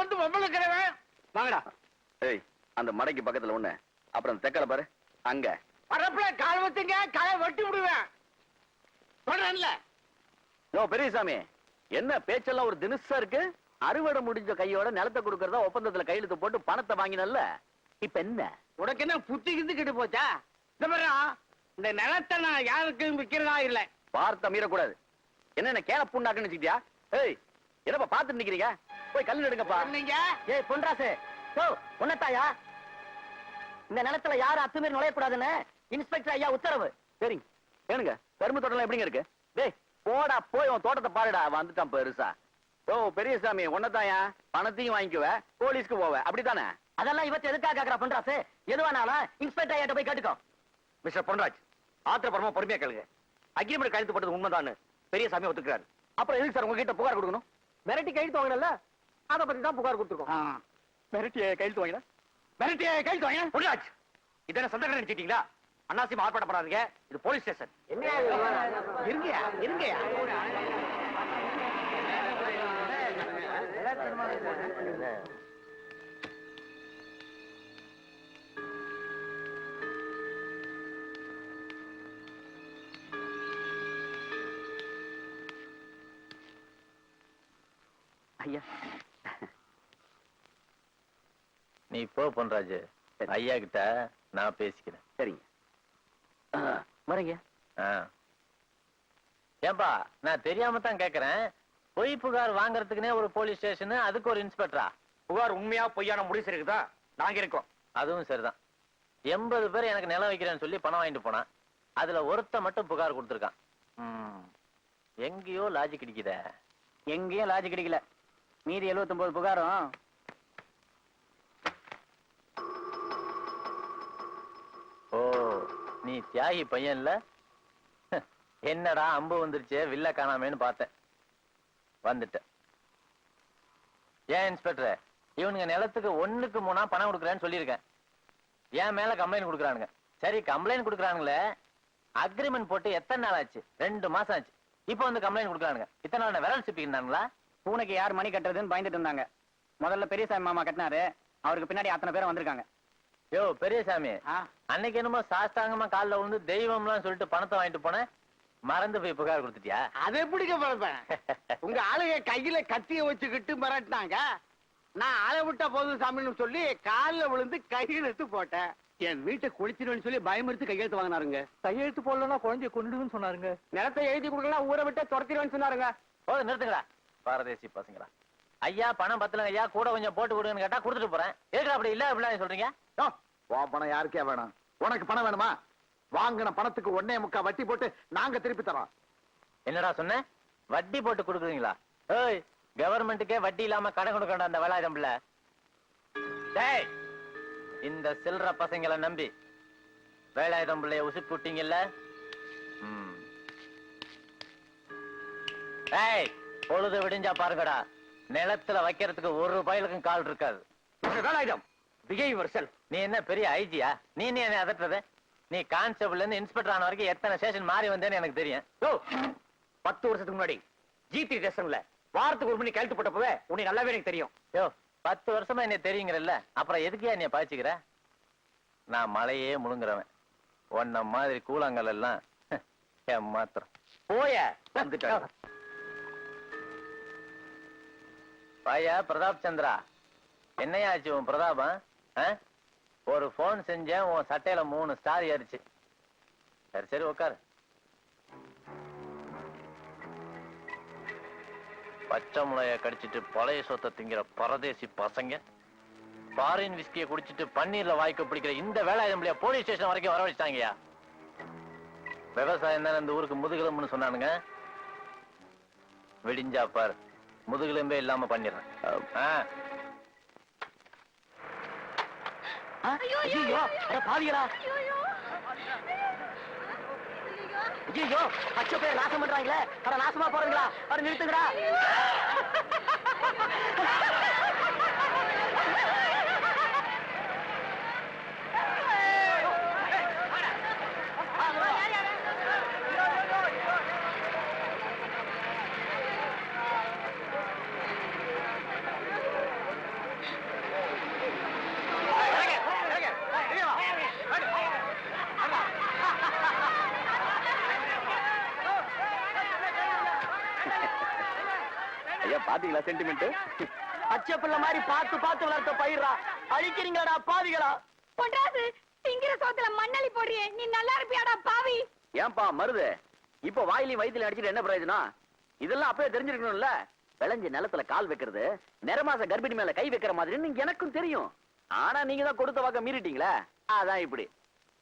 வந்து பொம்பளைக்கிறவன் வாங்கடா. ஏய், அந்த மடைக்கு பக்கத்துல ஒண்ணு, அப்புறம் தெக்கல பாரு அங்க. வரப்புல கால் வச்சுங்க, காலை வெட்டி விடுவேன் சொல்றேன்ல. யோ பெரியசாமி, என்ன பேச்செல்லாம் ஒரு தினுசா இருக்கு? அறுவடை முடிஞ்ச கையோட நிலத்தை கொடுக்கறதா ஒப்பந்தத்துல கையெழுத்து போட்டு பணத்தை வாங்கினல்ல, இப்ப என்ன உனக்கு என்ன புத்தி கிந்து கிட்டு போச்சா? இந்த நிலத்தை நான் யாருக்கும் விக்கிறதா இல்ல. வார்த்தை மீறக்கூடாது. என்ன கேள புண்ணாக்குன்னு வச்சுக்கிட்டியா? ஏய், என்னப்பா பாத்துட்டு நிக்கிறீங்க? போய் கல் எடுங்கப்பா. நீங்க ஏய் பொன்ராசு, உன்னத்தாயா இந்த நிலத்துல யாரும் அத்துமீறி நுழையக்கூடாதுன்னு இன்ஸ்பெக்டர் ஐயா உத்தரவு. சரிங்க. ஏனுங்க கரும்பு தோட்டம் எப்படிங்க இருக்கு? டேய் போடா, போய் உன் தோட்டத்தை பாருடா. வந்துட்டான் பெருசா. ஓ பெரியசாமி, உன்னதாயா பணத்தையும் வாங்கிக்குவ, போலீஸ்க்கு போவ, அப்படித்தானே? அதெல்லாம் இவத்து எதுக்காக கேக்குறா பொன்ராசு? எதுவானாலும் இன்ஸ்பெக்டர் ஐயாட்ட போய் கேட்டுக்கோ. மிஸ்டர் பொன்ராஜ், ஆத்திரப்பரமா பொறுமையா கேளுங்க. அக்ரிமெண்ட் கையெழுத்து போட்டது உண்மைதான்னு பெரியசாமி ஒத்துக்கிறாரு. அப்புறம் எதுக்கு சார் உங்ககிட்ட புகார் கொடுக்கணும்? மிரட்டி கையெழுத்து வாங்கினல, அதை பத்தி தான் புகார் கொடுத்துருக்கோம். மிரட்டி கையெழுத்து வாங்கின, மிரட்டி கையெழுத்து வாங்கின. பொன்ராஜ், இதென்ன சந்தேகம் நினைச்சிட்டீங்களா? அண்ணாசிமா ஆர்ப்பாட்டப்படாதீங்க, இது போலீஸ் ஸ்டேஷன். இருங்கயா இருங்கயா. ஐயா நீ போ பொன்ராஜ், ஐயா கிட்ட நான் பேசிக்கிறேன். சரிங்க வரீங்க. ஏன்பா, நான் தெரியாம தான் கேக்குறேன். பொய் புகார் வாங்கறதுக்குனே ஒரு போலீஸ் ஸ்டேஷன், அதுக்கு ஒரு இன்ஸ்பெக்டரா? புகார் உண்மையா பொய்யான முடிச்சு இருக்குதா? நாங்க இருக்கோம். அதுவும் சரிதான். 80 பேர் எனக்கு நிலம் வைக்கிறேன்னு சொல்லி பணம் வாங்கிட்டு போனான். அதுல ஒருத்த மட்டும் புகார் கொடுத்துருக்கான். எங்கேயோ லாஜிக் கிடைக்குத. எங்கேயும் லாஜிக் கிடைக்கல. மீதி 79 புகாரும் ஓ, நீ தியாகி பையன்ல? என்னடா அம்பு வந்துருச்சே, வில்ல காணாமேன்னு பார்த்தேன். வந்துட்ட. ஏன் இன்ஸ்பெக்டர், இவனுங்க நிலத்துக்கு 1க்கு 3 பணம் கொடுக்குறேன்னு சொல்லியிருக்கேன். என் மேல கம்ப்ளைண்ட் கொடுக்குறானுங்க. சரி, கம்ப்ளைண்ட் கொடுக்குறானுங்களே, அக்ரிமெண்ட் போட்டு எத்தனை நாள் ஆச்சு? 2 மாசம் ஆச்சு. இப்ப வந்து கம்ப்ளைண்ட் கொடுக்குறானுங்க. இத்தனை நாள் விரல் சிப்பிக்கிட்டாங்களா? பூனைக்கு யார் மணி கட்டுறதுன்னு பயந்துட்டு இருந்தாங்க. முதல்ல பெரியசாமி மாமா கட்டினாரு, அவருக்கு பின்னாடி அத்தனை பேரும் வந்திருக்காங்க. யோ பெரியசாமி, அன்னைக்கு என்னமோ சாஸ்தாங்கமா காலில் விழுந்து தெய்வம்லாம் சொல்லிட்டு பணத்தை வாங்கிட்டு போனேன், மறந்து போய் புகார் கொடுத்துட்டியா? அது எப்படிங்க பழப்பேன்? உங்க ஆளுங்க கையில கத்திய வச்சுக்கிட்டு மிரட்டினாங்க. நான் ஆளை விட்டா போதும் சாமின்னு சொல்லி காலில் விழுந்து கையெழுத்து போட்டேன். என் வீட்டை குளிச்சிருவேன்னு சொல்லி பயமுறுத்து கையெழுத்து வாங்கினாருங்க. கையெழுத்து போடலன்னா குழந்தைய கொண்டுன்னு சொன்னாருங்க. நிலத்தை எழுதி கொடுக்கலாம், ஊரை விட்டு துரத்திடுவேன்னு சொன்னாருங்க. போதும், நிறுத்துங்களா பாரதேசி பசங்களா. ஐயா பணம் பத்தலங்க ஐயா, கூட கொஞ்சம் போட்டு கொடுங்கன்னு கேட்டா கொடுத்துட்டு போறேன். எதுக்கு அப்படி இல்ல அப்படிலாம் சொல்றீங்க? உன் பணம் யாருக்கே வேணும்? உனக்கு பணம் வேணுமா? வாங்கின பணத்துக்கு 1.25 வட்டி போட்டு நாங்க திருப்பி தரோம். என்னடா சொன்ன? வட்டி போட்டு கொடுக்குறீங்களா? ஏய், கவர்மெண்ட்டுக்கே வட்டி இல்லாம கடன் கொடுக்கணும் அந்த வேலாயுதம் பிள்ளை. டேய், இந்த சில்ற பசங்களை நம்பி வேலாயுதம் பிள்ளைய உசுப்பு விட்டீங்கல்ல? ஏய், பொழுது விடிஞ்சா பாருங்கடா, நிலத்துல வைக்கிறதுக்கு ஒரு பயலுக்கும் கால் இருக்காது. Velayudham, behave yourself. நீ என்ன பெரிய ஐஜியா? நீ என்ன அதட்டுறது? நீ கான்ஸ்டபிள்ல இருந்து இன்ஸ்பெக்டர் ஆன வரைக்கும் எத்தனை ஸ்டேஷன் மாறி வந்தேன்னு எனக்கு தெரியும். 10 வருஷத்துக்கு முன்னாடி ஜிடி ஸ்டேஷன்ல வாரத்துக்கு ஒரு மணி கையெழுத்து போட்டப்பவே உன்னை நல்லாவே எனக்கு தெரியும். 10 வருஷமா என்ன தெரியுங்கிறல்ல, அப்புறம் எதுக்கே நீ பாய்ச்சிக்கிற? நான் மலையே முழுங்குறவன். உன்ன மாதிரி கூழாங்கல் எல்லாம் மாத்திரம் போய வந்துட்டாங்க. பாயா பிரதாப் சந்திரா, என்னையாச்சு உன் பிரதாபம்? ஒரு போன் செஞ்சேன், உன் சட்டையில 3 ஸ்டார் ஏறிச்சு. சரி சரி உட்காரு. பச்சை முளைய கடிச்சிட்டு பழைய சொத்தை திங்கிற பரதேசி பசங்க, பாரின் விஸ்கிய குடிச்சிட்டு பன்னீர்ல வாய்க்க பிடிக்கிற இந்த வேலாயுதம் போலீஸ் ஸ்டேஷன் வரைக்கும் வரவழைச்சிட்டாங்கயா. விவசாயம் தானே இந்த ஊருக்கு முதுகெலும்புன்னு சொன்னானுங்க. விடிஞ்சா பாரு, முதுகெலும்பே இல்லாம பண்ணிடுறேன். பாவிகளா, ஐயோ பச்சை பேர் நாசம் பண்றாங்களே, நாசமா போறீங்களா? நிறுத்துங்கடா. ஐயா பாத்தீங்களா சென்டிமெண்ட்? பச்சை பிள்ளை மாதிரி பார்த்து பார்த்து வளர்த்த பயிரா அழிக்கிறீங்களாடா பாவிகளா. பொன்ராசு திங்கிற சோத்துல மண்ணலி போடுறியே நீ நல்லா இருப்பியாடா பாவி. ஏன்பா மருது இப்ப வாயிலையும் வயித்துல அடிச்சிட்டு என்ன பிரயோஜனம்? இதெல்லாம் அப்பவே தெரிஞ்சிருக்கணும்ல. விளைஞ்ச நிலத்துல கால் வைக்கிறது நிறமாச கர்ப்பிணி மேல கை வைக்கிற மாதிரி எனக்கும் தெரியும். ஆனா நீங்க தான் கொடுத்த வாக்க மீறிட்டீங்களே, அதான் இப்படி.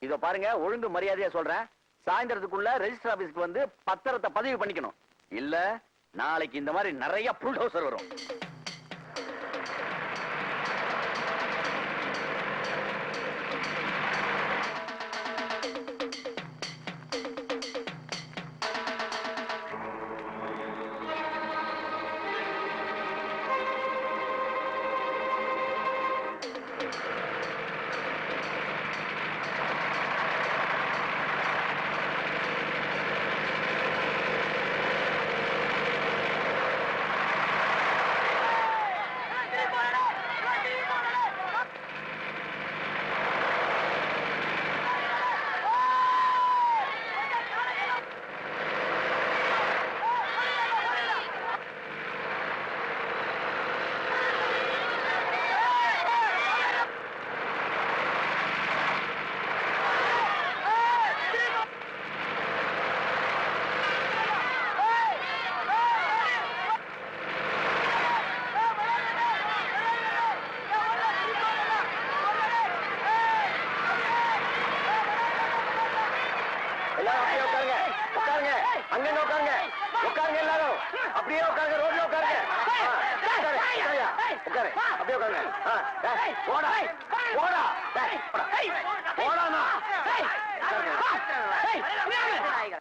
இதோ பாருங்க, ஒழுங்கு மரியாதையா சொல்றேன், சாயந்தரத்துக்குள்ள ரெஜிஸ்டர் ஆபீஸ்க்கு வந்து பத்திரத்தை பதிவு பண்ணிக்கணும். இல்ல நாளைக்கு இந்த மாதிரி நிறைய புல்டோசர் வரும்.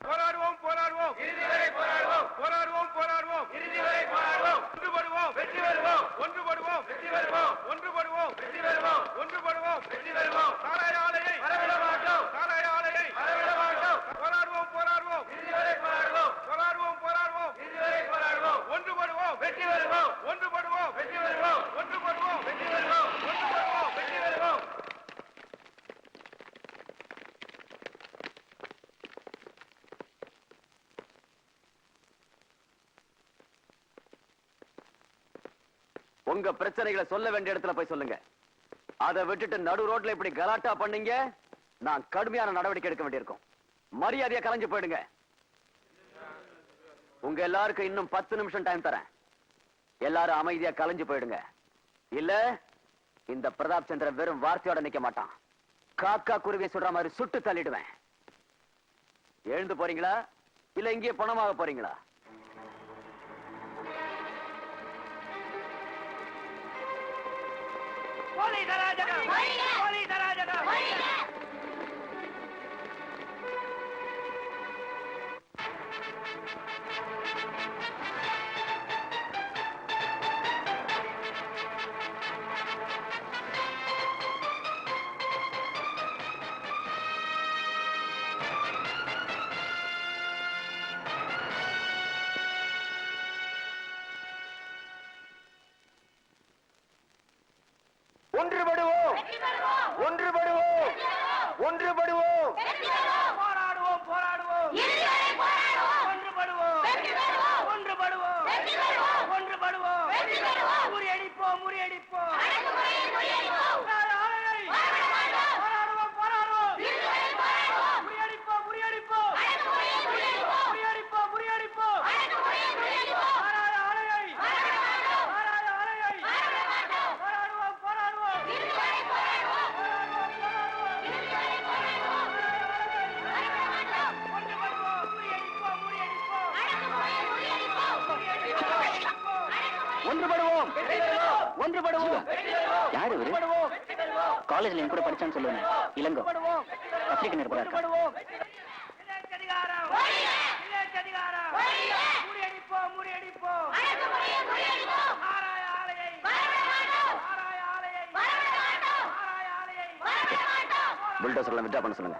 போராடுவோம் போராடுவோம் இறுதி வரை போராடுவோம் போராடுவோம் போராடுவோம் இறுதி வரை போராடுவோம் ஒன்றுபடுவோம் வெற்றி பெறுவோம் ஒன்றுபடுவோம் வெற்றி பெறுவோம் ஒன்றுபடுவோம் வெற்றி பெறுவோம் ஒன்றுபடுவோம் வெற்றி பெறுவோம் சாராய ஆலையை வரவிட மாட்டோம் சாராய ஆலையை வரவிட மாட்டோம் போராடுவோம் போராடுவோம் இறுதி வரை போராடுவோம் போராடுவோம் போராடுவோம் இறுதி வரை போராடுவோம் ஒன்றுபடுவோம் வெற்றி பெறுவோம் ஒன்றுபடுவோம் வெற்றி பெறுவோம் ஒன்றுபடுவோம் வெற்றி பெறுவோம் ஒன்றுபடுவோம் வெற்றி பெறுவோம். உங்க பிரச்சனைகளை சொல்ல வேண்டிய இடத்துல போய் சொல்லுங்க. அதை விட்டுட்டு நடு ரோட்ல இப்படி கலாட்டா பண்ணீங்க, நான் கடுமையான நடவடிக்கை எடுக்க வேண்டியிருக்கும். மரியாதையா கலைஞ்சு போயிடுங்க. உங்க எல்லாருக்கும் இன்னும் 10 நிமிஷம் டைம் தரேன். எல்லாரும் அமைதியா கலைஞ்சு போயிடுங்க. இல்ல இந்த பிரதாப் சந்திரன் வெறும் வார்த்தையோட நிக்க மாட்டான். காக்கா குருவியை சுடுற மாதிரி சுட்டு தள்ளிடுவேன். எழுந்து போறீங்களா இல்ல இங்கேயே பணமாக போறீங்களா? ஒன்றுபடுவோம் ஒன்றுபடுவோம் ஒன்றுபடுவோம் போராடுவோம் போராடுவோம் ஒன்றுபடுவோம் ஒன்றுபடுவோம் ஒன்றுபடுவோம் முறியடிப்போம் முறியடிப்போம் போராடுவோம் போராடுவோம் முறியடிப்போம் முறியடிப்போம் முறியடிப்போம் முறியடிப்போம் ஒன்றுபடுவோம் ஒன்றுபடுவோம். யாரு காலேஜ்ல என் கூட படிச்சான்னு சொல்லுவேன். இளங்கோ பத்திரிகை நிருபரா இருக்கா? புல்டோசர் எல்லாம் விட்ரா பண்ண சொல்லுங்க.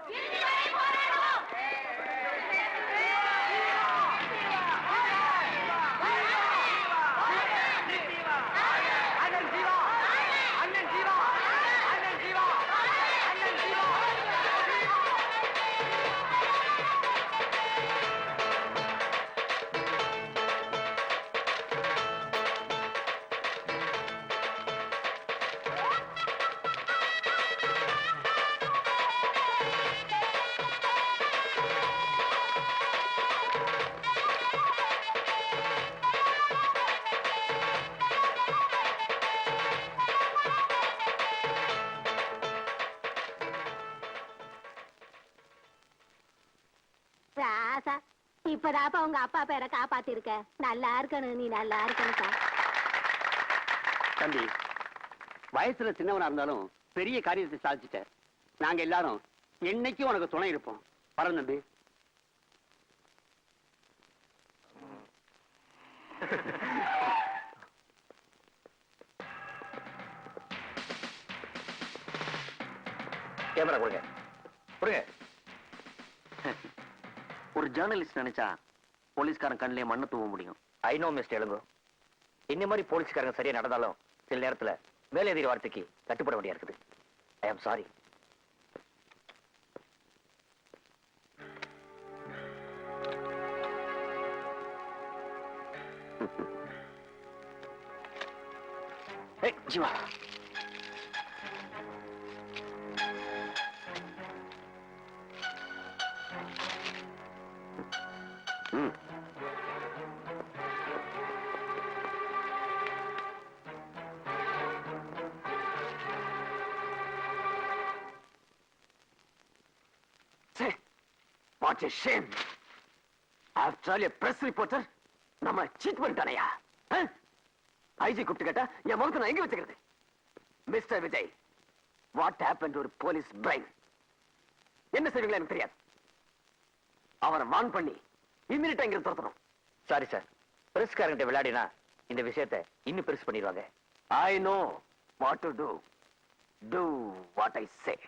இப்பதாப்பா உங்க அப்பா பேரை காப்பாத்திருக்க. நல்லா இருக்கணும், நீ நல்லா இருக்கணும்ப்பா. தம்பி, வயசுல சின்னவனா இருந்தாலும் பெரிய காரியத்தை சாதிச்சுட்ட. நாங்க எல்லாரும் என்னைக்கும் உனக்கு துணை இருப்போம். வரோம் தம்பி. கேமரா கொடுங்க கொடுங்க. ஒரு ஜேர்னலிஸ்ட் நினைச்சா போலீஸ்காரன் கண்ணிலே மண்ணு தூவ முடியும். ஐ நோ மிஸ்டர் எழுங்கோ. இந்த மாதிரி போலீஸ்காரங்க சரியா நடந்தாலும் சில நேரத்துல மேலதிக வார்த்தைக்கு கட்டுப்பட வேண்டியா இருக்குது. I am sorry. Jeeva, What a shame. After all, a press reporter நம்ம சீட் பண்ணிட்டானையா? ஐஜி கூப்பிட்டு கேட்டா என் முகத்தை நான் எங்க வச்சுக்கிறது? Mister Vijay, what happen to ஒரு போலீஸ் பிரைன்? என்ன செய்வீங்களா எனக்கு தெரியாது. அவரை வான் பண்ணி இம்மிடியா இங்க துரத்தணும். சாரி சார், பிரஸ்காரங்கிட்ட விளையாடினா இந்த விஷயத்தை இன்னும் பெருசு பண்ணிடுவாங்க. I know what to do. Do what I say.